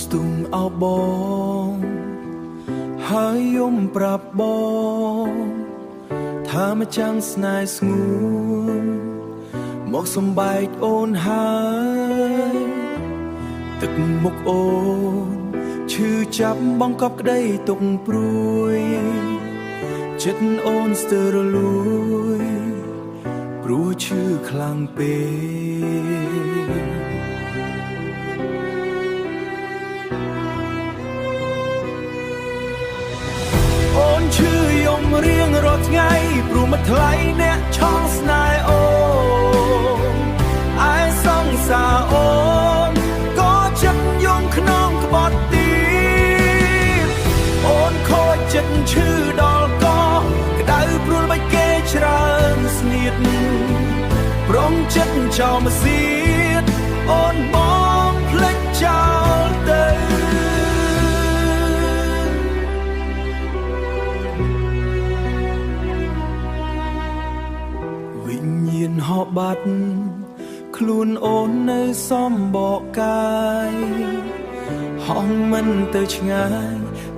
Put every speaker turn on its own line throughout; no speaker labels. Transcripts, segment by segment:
ស្ទុំអោបងហើយយំប្រាប់បងថាមកចាំងស្នេហ៍ស្ងួនមកសំបែកអូនហើយទឹកមុខអូនឈឺចាប់បងកប់ក្តីទុកព្រួយចិត្តអូនស្ទើររលួយព្រោះឈឺខ្លាំងពេកអូនឈឺយំរៀងរាល់ថ្ងៃព្រោះមកថ្លៃអ្នកឆောင်းស្នេហ៍អូនឯសង្សារអូនក៏ចិត្តយំក្នុងក្បត់ទៀតអូនខូចចិត្តឈឺដល់កក្តៅព្រួលបាច់គេច្រើនស្នៀតព្រមចិត្តចោលមកសៀតអូនបងភ្លេចចោលទៅវិញ្ញាណហោបាត់ខ្លួនអូននៅសំបកកាយហោះមិនទៅឆ្ងាយ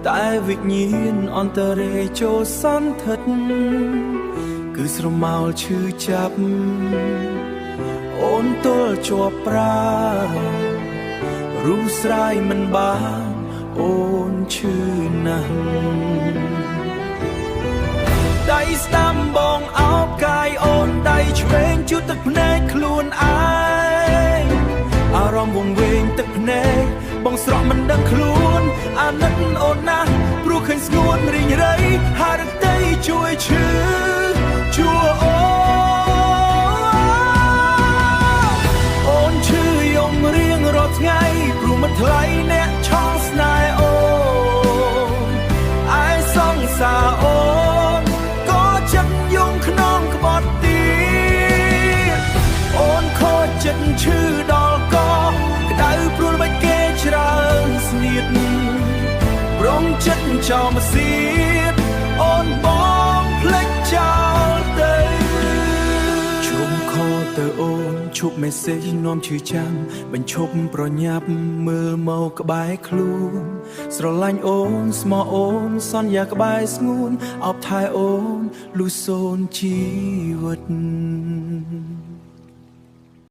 តែវិញ្ញាណអន្តរេចូលសន្ធិដ្ឋគឺស្រមោលឈឺចាប់អូនទល់ជាប់ប្រារូបស្រាយមិនបានអូនឈឺណាស់ដៃស្ដាំបងអោបកាយអូនដៃឆ្វេងជូតទឹកភ្នែកខ្លួនឯងអារម្មណ៍វង្វេងទឹកភ្នែកបងស្រក់មិនដឹងខ្លួនអាណិតអូនណាស់ព្រោះឃើញស្ងួនរីងរៃហារតីជួយឈឺជួអូនឈឺយំរៀងរាល់ថ្ងៃព្រោះមិនថ្លៃអ្នកឆောင်းស្នេហ៍អូនឯសង្សារអូនក៏ចិត្តយំក្នុងក្បត់ទៀតអូនខូចចិត្តឈឺដល់កក្តៅព្រួលបាច់គេច្រើនស្នៀតព្រមចិត្តចោលមកសៀតអូនបងភ្លេចចោលទៅជុំខទៅអូនឈប់មេសេចនាំឈឺចាំបញ្ឈប់ប្រញាប់មើលមកក្បែរខ្លួនស្រឡាញ់អូនស្មោះអូនសន្យាក្បែរស្ងួនអបថែអូនលុះសូនជីវិត